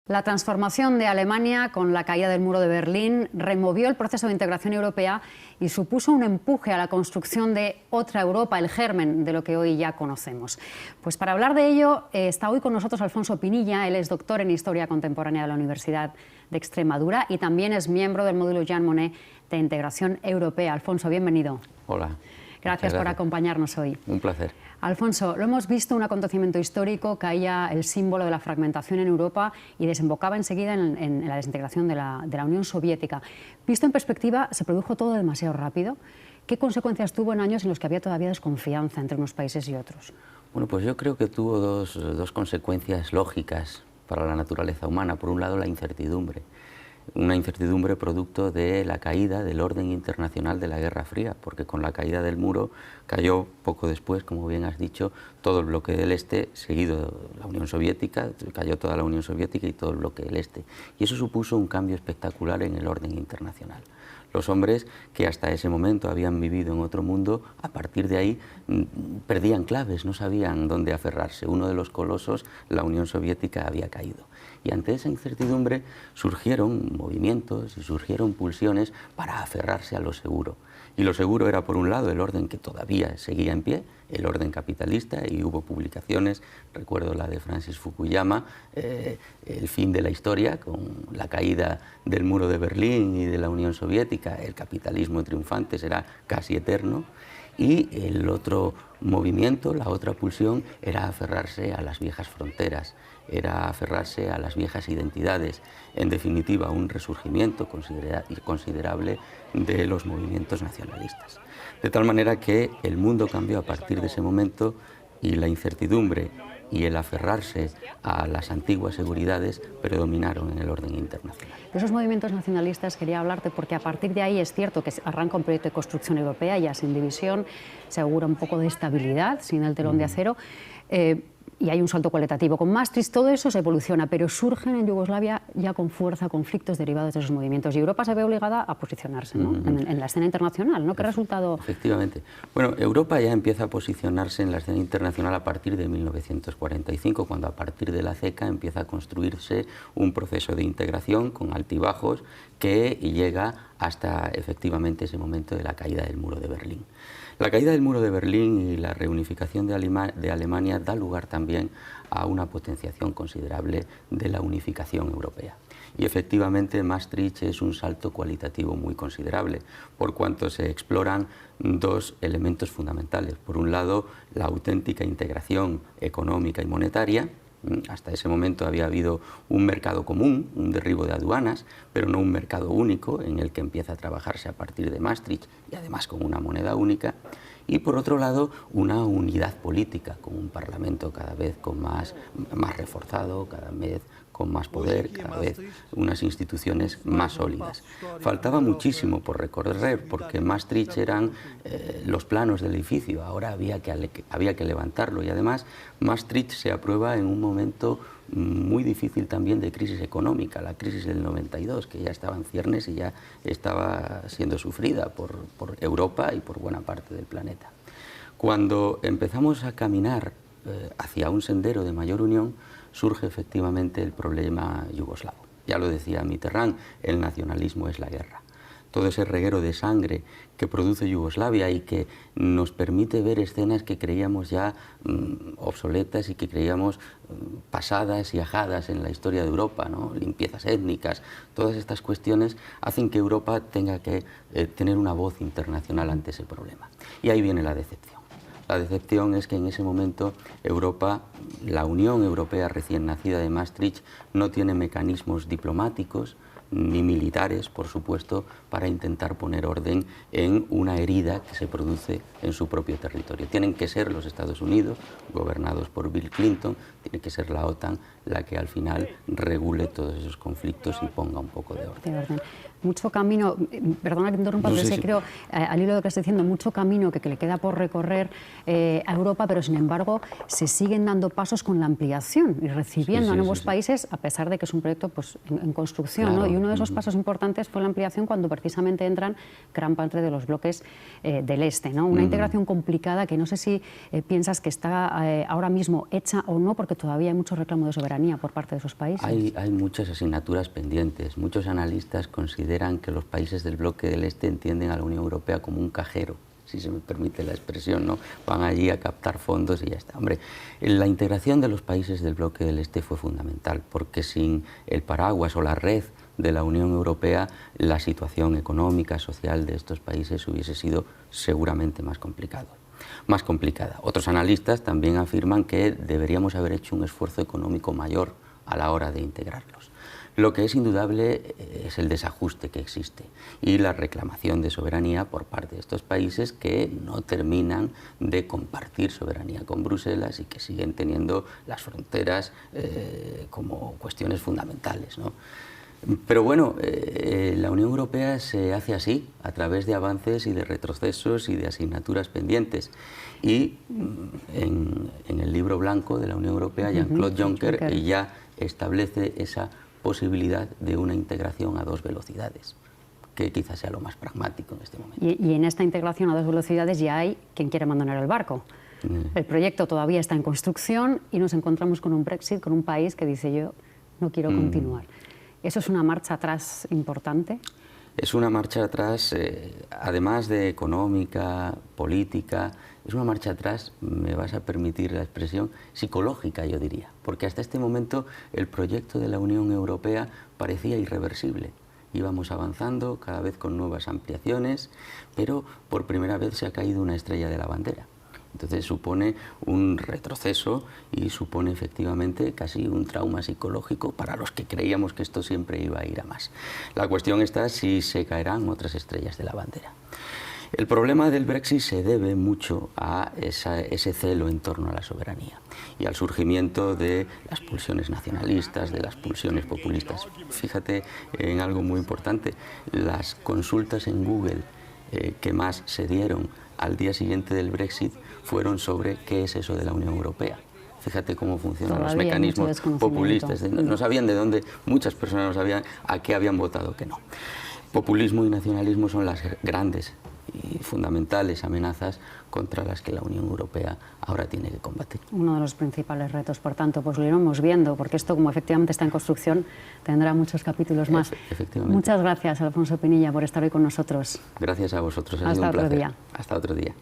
La transformación de Alemania con la caída del muro de Berlín removió el proceso de integración europea y supuso un empuje a la construcción de otra Europa, el germen de lo que hoy ya conocemos. Pues para hablar de ello está hoy con nosotros Alfonso Pinilla. Él es doctor en Historia Contemporánea de la Universidad de Extremadura y también es miembro del módulo Jean Monnet de Integración Europea. Alfonso, bienvenido. Hola. Gracias por acompañarnos hoy. Un placer. Alfonso, lo hemos visto, un acontecimiento histórico, caía el símbolo de la fragmentación en Europa y desembocaba enseguida en la desintegración de la Unión Soviética. Visto en perspectiva, ¿se produjo todo demasiado rápido? ¿Qué consecuencias tuvo en años en los que había todavía desconfianza entre unos países y otros? Bueno, pues yo creo que tuvo dos consecuencias lógicas para la naturaleza humana. Por un lado, la incertidumbre. Una incertidumbre producto de la caída del orden internacional de la Guerra Fría, porque con la caída del muro cayó poco después, como bien has dicho, todo el bloque del Este, seguido la Unión Soviética, cayó toda la Unión Soviética y todo el bloque del Este. Y eso supuso un cambio espectacular en el orden internacional. Los hombres que hasta ese momento habían vivido en otro mundo, a partir de ahí perdían claves, no sabían dónde aferrarse. Uno de los colosos, la Unión Soviética, había caído. Y ante esa incertidumbre surgieron movimientos y surgieron pulsiones para aferrarse a lo seguro. Y lo seguro era, por un lado, el orden que todavía seguía en pie, el orden capitalista, y hubo publicaciones, recuerdo la de Francis Fukuyama, El fin de la historia, con la caída del muro de Berlín y de la Unión Soviética, el capitalismo triunfante será casi eterno. Y el otro movimiento, la otra pulsión, era aferrarse a las viejas fronteras, era aferrarse a las viejas identidades, en definitiva un resurgimiento considerable de los movimientos nacionalistas. De tal manera que el mundo cambió a partir de ese momento y la incertidumbre y el aferrarse a las antiguas seguridades predominaron en el orden internacional. De esos movimientos nacionalistas quería hablarte porque a partir de ahí es cierto que arranca un proyecto de construcción europea ya sin división, se augura un poco de estabilidad sin el telón de acero y hay un salto cualitativo. Con Maastricht todo eso se evoluciona, pero surgen en Yugoslavia ya con fuerza conflictos derivados de esos movimientos y Europa se ve obligada a posicionarse, ¿no? en la escena internacional, ¿no? ¿Qué resultado? Efectivamente. Bueno, Europa ya empieza a posicionarse en la escena internacional a partir de 1945, cuando a partir de la CECA empieza a construirse un proceso de integración con altibajos que llega hasta efectivamente ese momento de la caída del muro de Berlín. La caída del muro de Berlín y la reunificación de Alemania da lugar también a una potenciación considerable de la unificación europea. Y efectivamente Maastricht es un salto cualitativo muy considerable, por cuanto se exploran dos elementos fundamentales. Por un lado, la auténtica integración económica y monetaria. Hasta ese momento había habido un mercado común, un derribo de aduanas, pero no un mercado único en el que empieza a trabajarse a partir de Maastricht y además con una moneda única. Y por otro lado, una unidad política, con un parlamento cada vez más reforzado, cada vez con más poder, cada vez unas instituciones más sólidas. Faltaba muchísimo por recorrer, porque Maastricht eran los planos del edificio, ahora había que levantarlo, y además Maastricht se aprueba en un momento muy difícil también de crisis económica, la crisis del 92, que ya estaba en ciernes y ya estaba siendo sufrida por Europa y por buena parte del planeta. Cuando empezamos a caminar hacia un sendero de mayor unión, surge efectivamente el problema yugoslavo. Ya lo decía Mitterrand, el nacionalismo es la guerra. Todo ese reguero de sangre que produce Yugoslavia y que nos permite ver escenas que creíamos ya obsoletas y que creíamos pasadas y ajadas en la historia de Europa, ¿no? Limpiezas étnicas, todas estas cuestiones hacen que Europa tenga que tener una voz internacional ante ese problema. Y ahí viene la decepción. La decepción es que en ese momento Europa, la Unión Europea recién nacida de Maastricht, no tiene mecanismos diplomáticos ni militares, por supuesto, para intentar poner orden en una herida que se produce en su propio territorio. Tienen que ser los Estados Unidos, gobernados por Bill Clinton, tiene que ser la OTAN la que al final regule todos esos conflictos y ponga un poco de orden. mucho camino, perdona que te interrumpa, No, pero sí, es que creo, al hilo de lo que estás diciendo, mucho camino que le queda por recorrer a Europa, pero sin embargo se siguen dando pasos con la ampliación y recibiendo a nuevos países, a pesar de que es un proyecto pues, en construcción. Claro. ¿no? Y uno de esos pasos importantes fue la ampliación cuando precisamente entran gran parte de los bloques del este. ¿no? Una integración complicada que no sé si piensas que está ahora mismo hecha o no, porque todavía hay mucho reclamo de soberanía por parte de esos países. Hay muchas asignaturas pendientes. Muchos analistas consideran que los países del bloque del este entienden a la Unión Europea como un cajero, si se me permite la expresión, ¿no? Van allí a captar fondos y ya está. Hombre, la integración de los países del bloque del este fue fundamental, porque sin el paraguas o la red de la Unión Europea, la situación económica, social de estos países hubiese sido seguramente más complicada. Otros analistas también afirman que deberíamos haber hecho un esfuerzo económico mayor a la hora de integrarlos. Lo que es indudable es el desajuste que existe y la reclamación de soberanía por parte de estos países que no terminan de compartir soberanía con Bruselas y que siguen teniendo las fronteras como cuestiones fundamentales, ¿no? Pero bueno, la Unión Europea se hace así, a través de avances y de retrocesos y de asignaturas pendientes. Y en el libro blanco de la Unión Europea, Jean-Claude Juncker ya establece esa posibilidad de una integración a 2 velocidades, que quizás sea lo más pragmático en este momento. Y en esta integración a 2 velocidades ya hay quien quiere abandonar el barco. El proyecto todavía está en construcción y nos encontramos con un Brexit, con un país que dice yo no quiero continuar. ¿Eso es una marcha atrás importante? Es una marcha atrás, además de económica, política, es una marcha atrás, me vas a permitir la expresión, psicológica, yo diría, porque hasta este momento el proyecto de la Unión Europea parecía irreversible. Íbamos avanzando cada vez con nuevas ampliaciones, pero por primera vez se ha caído una estrella de la bandera. Entonces supone un retroceso y supone efectivamente casi un trauma psicológico para los que creíamos que esto siempre iba a ir a más. La cuestión está si se caerán otras estrellas de la bandera. El problema del Brexit se debe mucho a ese celo en torno a la soberanía y al surgimiento de las pulsiones nacionalistas, de las pulsiones populistas. Fíjate en algo muy importante, las consultas en Google que más se dieron al día siguiente del Brexit fueron sobre qué es eso de la Unión Europea. Fíjate cómo funcionan los mecanismos populistas. No sabían de dónde, muchas personas no sabían a qué habían votado que no. Populismo y nacionalismo son las grandes y fundamentales amenazas contra las que la Unión Europea ahora tiene que combatir. Uno de los principales retos, por tanto, pues lo iremos viendo, porque esto, como efectivamente está en construcción, tendrá muchos capítulos más. Efectivamente. Muchas gracias, Alfonso Pinilla, por estar hoy con nosotros. Gracias a vosotros, ha sido un placer. Hasta otro día.